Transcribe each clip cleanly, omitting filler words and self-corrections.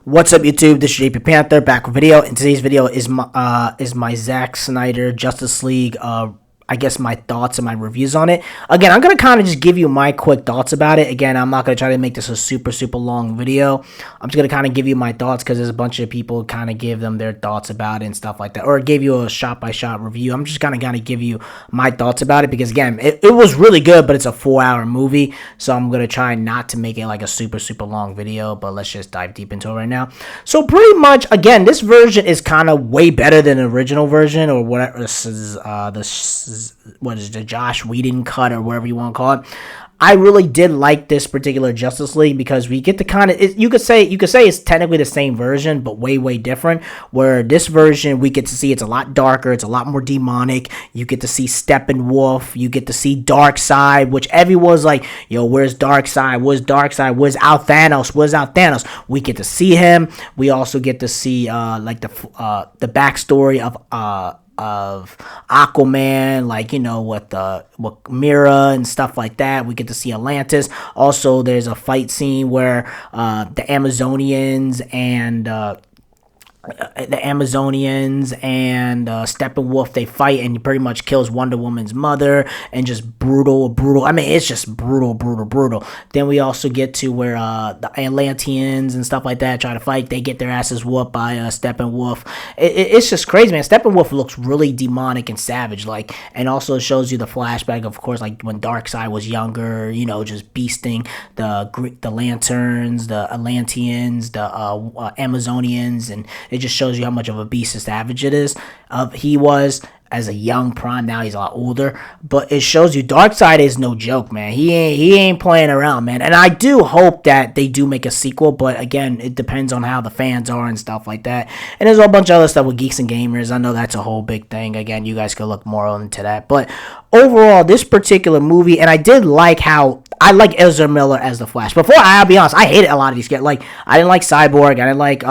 What's up, YouTube? This is JP Panther back with a video. And today's video is my Zack Snyder Justice League. I guess my thoughts and my reviews on it. Again, I'm gonna kind of just give you my quick thoughts about it. Again, I'm not gonna try to make this a super long video. I'm just gonna kind of give you my thoughts because there's a bunch of people kind of give them their thoughts about it and stuff like that, or give you a shot by shot review. I'm just gonna give you my thoughts about it because again, it was really good, but it's a 4-hour movie, so I'm gonna try not to make it like a super long video. But let's just dive deep into it right now. So pretty much, again, this version is kind of way better than the original version, or whatever. This is the Josh Whedon cut, or whatever you want to call it. I really did like this particular Justice League because we get to kind of, you could say it's technically the same version, but way different. Where this version, we get to see it's a lot darker, it's a lot more demonic. You get to see Steppenwolf, you get to see Darkseid, which everyone's like, yo, where's Darkseid? Where's Darkseid? Where's out Thanos? Where's out Thanos? We get to see him. We also get to see like the backstory of Aquaman, like, you know, with Mira and stuff like that. We get to see Atlantis. Also, there's a fight scene where the Amazonians and Steppenwolf, they fight, and he pretty much kills Wonder Woman's mother, and just brutal. I mean, it's just brutal. Then we also get to where the Atlanteans and stuff like that try to fight. They get their asses whooped by Steppenwolf. It's just crazy, man. Steppenwolf looks really demonic and savage, like, and also shows you the flashback, of course, like when Darkseid was younger, you know, just beasting the Lanterns, the Atlanteans, the Amazonians, and it just shows you how much of a beast and savage he was as a young prime. Now he's a lot older, but it shows you Darkseid is no joke, man. He ain't playing around, man. And I do hope that they do make a sequel, but again, it depends on how the fans are and stuff like that. And there's a whole bunch of other stuff with Geeks and Gamers. I know that's a whole big thing. Again, you guys could look more into that. But overall, this particular movie, and I did like how I like Ezra Miller as the Flash. Before, I'll be honest, I hated a lot of these guys. Like, I didn't like Cyborg. I didn't like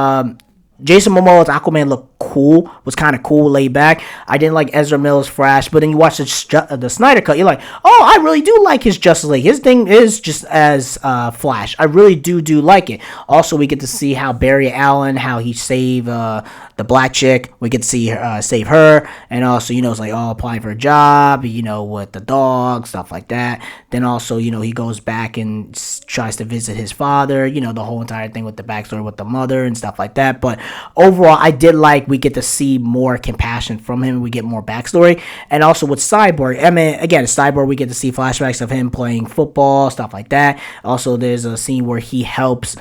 Jason Momoa's Aquaman looked cool, was kind of cool, laid back. I didn't like Ezra Miller's Flash, but then you watch the Snyder cut, you're like, oh, I really do like his Justice League. His thing is just as Flash. I really do like it. Also, we get to see how Barry Allen, how he saved the black chick. We get to see her, save her, and also, you know, it's like, oh, applying for a job, you know, with the dog, stuff like that. Then also, you know, he goes back and tries to visit his father, you know, the whole entire thing with the backstory with the mother and stuff like that. But overall, I did like we get to see more compassion from him. We get more backstory. And also with Cyborg, I mean, again, Cyborg, we get to see flashbacks of him playing football, stuff like that. Also, there's a scene where he helps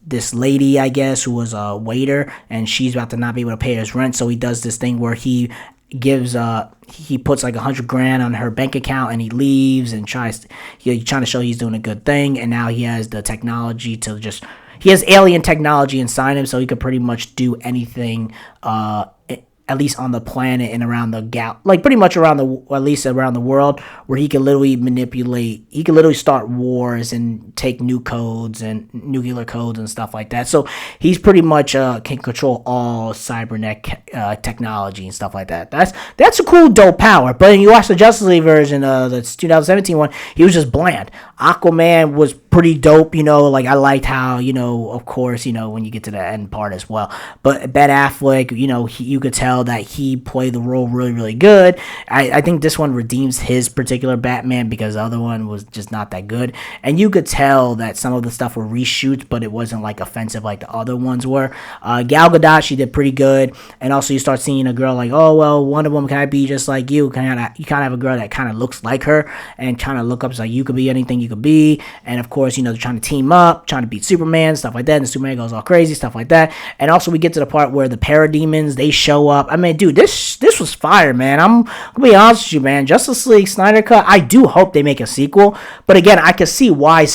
this lady, I guess, who was a waiter, and she's about to not be able to pay his rent. So he does this thing where he puts like $100,000 on her bank account, and he leaves and trying to show he's doing a good thing. And now he has the technology to just, he has alien technology inside him, so he could pretty much do anything, at least on the planet and around the like pretty much around at least around the world, where he can literally start wars and take nuclear codes and stuff like that. So he's pretty much can control all cybernetic technology and stuff like that. That's a cool, dope power. But when you watch the Justice League version, the 2017 one, he was just bland. Aquaman was pretty dope, you know, like I liked how, you know, of course, you know, when you get to the end part as well. But Ben Affleck, you know, you could tell that he played the role really good. I think this one redeems his particular Batman because the other one was just not that good. And you could tell that some of the stuff were reshoots, but it wasn't like offensive like the other ones were. Gal Gadot, she did pretty good. And also you start seeing a girl like, oh, well, Wonder Woman, can I be just like you? You kind of have a girl that kind of looks like her and kind of look up, like, you could be anything you could be. And of course, you know, they're trying to team up, trying to beat Superman, stuff like that. And Superman goes all crazy, stuff like that. And also we get to the part where the parademons, they show up. I mean, dude, this was fire, man. I'm gonna be honest with you, man. Justice League Snyder Cut, I do hope they make a sequel. But again, I can see why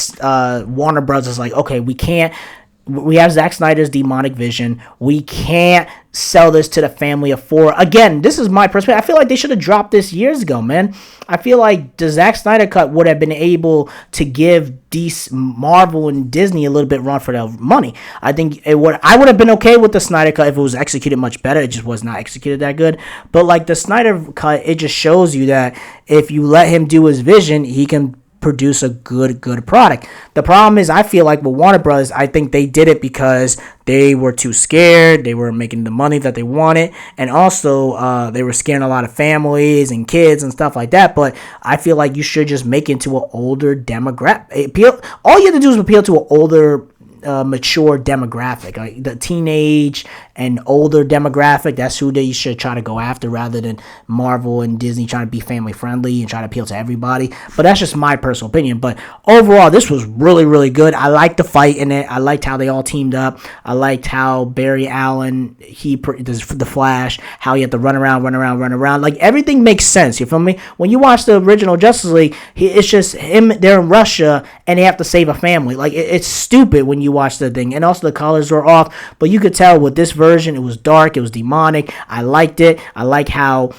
Warner Bros. Is like, okay, we have Zack Snyder's demonic vision. We can't sell this to the family of four. Again, this is my perspective. I feel like they should have dropped this years ago, man. I feel like the Zack Snyder Cut would have been able to give DC, Marvel, and Disney a little bit run for their money. I think I would have been okay with the Snyder Cut if it was executed much better. It just was not executed that good. But like the Snyder Cut, it just shows you that if you let him do his vision, he can produce a good product. The problem is, I feel like with Warner Brothers, I think they did it because they were too scared. They weren't making the money that they wanted, and also they were scaring a lot of families and kids and stuff like that. But I feel like you should just make it to an older demographic. All you have to do is appeal to an older mature demographic, like the teenage and older demographic. That's who they should try to go after, rather than Marvel and Disney trying to be family friendly and try to appeal to everybody. But that's just my personal opinion. But overall, this was really good. I liked the fight in it. I liked how they all teamed up. I liked how Barry Allen, he does the Flash, how he had to run around. Like, everything makes sense. You feel me? When you watch the original Justice League, it's just him. They're in Russia and they have to save a family. Like, it's stupid when you watch the thing. And also the colors were off, but you could tell with this version, it was dark, it was demonic. I liked it. I like how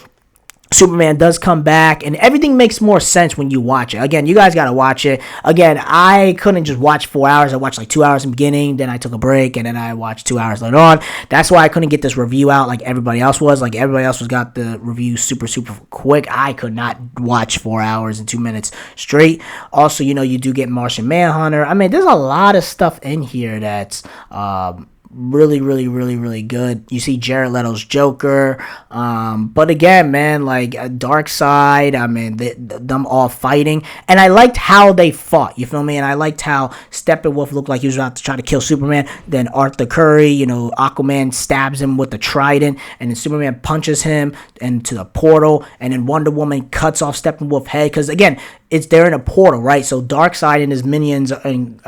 Superman does come back, and everything makes more sense when you watch it. Again, you guys gotta watch it. Again, I couldn't just watch 4 hours. I watched like 2 hours in the beginning, then I took a break, and then I watched 2 hours later on. That's why I couldn't get this review out like everybody else was. Like, everybody else got the review super quick. I could not watch 4 hours and 2 minutes straight. Also, you do get Martian Manhunter. I mean, there's a lot of stuff in here that's really good. You see Jared Leto's Joker, but again, man, like Darkseid, I mean, them all fighting, and I liked how they fought, you feel me? And I liked how Steppenwolf looked like he was about to try to kill Superman, then Arthur Curry, Aquaman stabs him with the trident, and then Superman punches him into the portal, and then Wonder Woman cuts off Steppenwolf's head, because again, they're in a portal, right? So Darkseid and his minions and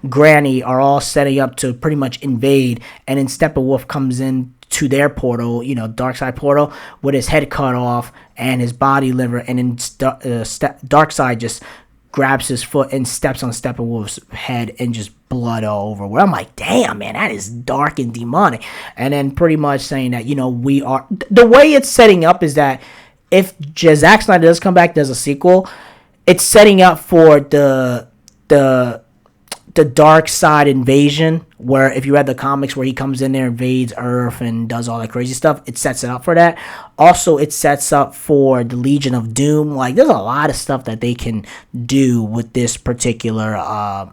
Granny are all setting up to pretty much invade, and then Steppenwolf comes in to their portal, Darkseid portal, with his head cut off and his body liver, and then Darkseid just grabs his foot and steps on Steppenwolf's head, and just blood all over. Where I'm like, damn, man, that is dark and demonic. And then pretty much saying that, we are, the way it's setting up is that if Zack Snyder does come back, there's a sequel, it's setting up for the Darkseid invasion, where if you read the comics where he comes in there, invades Earth and does all that crazy stuff, it sets it up for that. Also, it sets up for the Legion of Doom. Like, there's a lot of stuff that they can do with this particular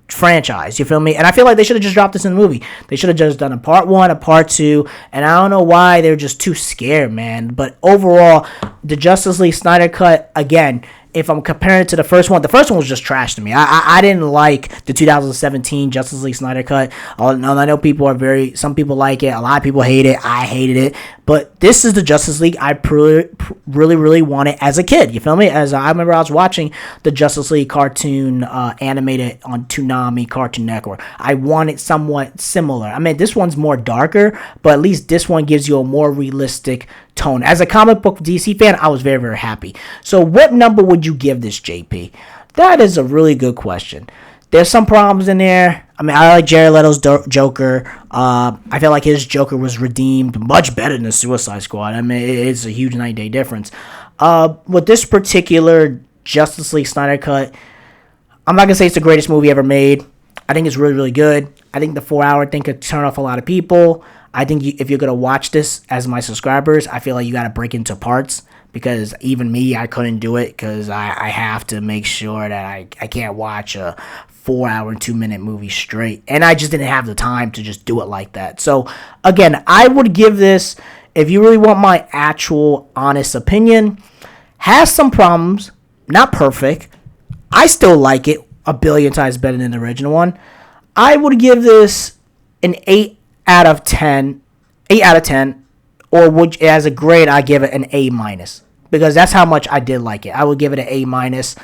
franchise, you feel me? And I feel like they should have just dropped this in the movie. They should have just done a part 1, a part 2, and I don't know why they're just too scared, man. But overall, the Justice League Snyder Cut, again, if I'm comparing it to the first one was just trash to me. I didn't like the 2017 Justice League Snyder Cut. I know some people like it, a lot of people hate it. I hated it. But this is the Justice League I really wanted as a kid. You feel me? As I remember, I was watching the Justice League cartoon animated on Toonami Cartoon Network. I wanted somewhat similar. I mean, this one's more darker, but at least this one gives you a more realistic tone. As a comic book DC fan, I was very happy. So what number would you give this, JP? That is a really good question. There's some problems in there. I mean, I like Jared Leto's Joker. I feel like his Joker was redeemed much better than Suicide Squad. I mean, it's a huge 9-day difference. With this particular Justice League Snyder Cut, I'm not going to say it's the greatest movie ever made. I think it's really good. I think the 4-hour thing could turn off a lot of people. I think if you're going to watch this as my subscribers, I feel like you got to break into parts, because even me, I couldn't do it, because I have to make sure that I can't watch a 4-hour and 2-minute movie straight, and I just didn't have the time to just do it like that. So again, I would give this, if you really want my actual honest opinion, has some problems, not perfect. I still like it a billion times better than the original one. I would give this an 8 out of 10, or as a grade, I give it an A-, because that's how much I did like it. I would give it an A-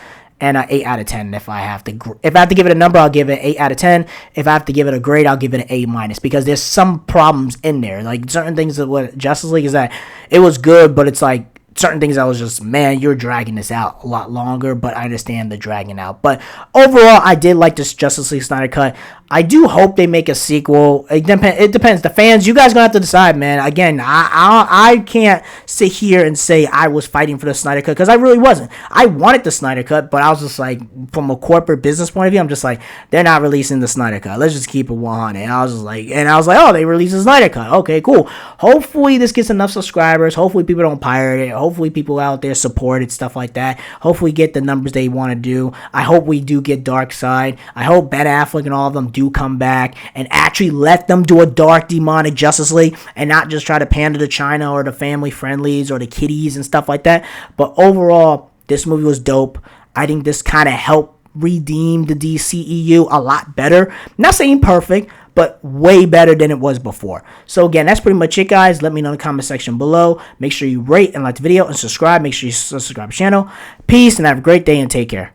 and an 8 out of 10. If I have to give it a number, I'll give it an 8 out of 10. If I have to give it a grade, I'll give it an A-, because there's some problems in there. Like, certain things that what Justice League is that it was good, but it's like certain things I was just, man, you're dragging this out a lot longer, but I understand the dragging out. But overall, I did like this Justice League Snyder Cut. I do hope they make a sequel. It depends. The fans, you guys gonna have to decide, man. Again, I can't sit here and say I was fighting for the Snyder Cut, because I really wasn't. I wanted the Snyder Cut, but I was just like, from a corporate business point of view, I'm just like, they're not releasing the Snyder Cut. Let's just keep it 100. And I was like, oh, they released the Snyder Cut. Okay, cool. Hopefully this gets enough subscribers. Hopefully people don't pirate it. Hopefully people out there support it, stuff like that. Hopefully get the numbers they want to do. I hope we do get Darkseid. I hope Ben Affleck and all of them do come back and actually let them do a dark demonic Justice League and not just try to pander to China or the family friendlies or the kiddies and stuff like that. But overall, this movie was dope. I think this kind of helped redeem the DCEU a lot better. Not saying perfect, but way better than it was before. So again, that's pretty much it, guys. Let me know in the comment section below. Make sure you rate and like the video and subscribe. Make sure you subscribe to the channel. Peace and have a great day and take care.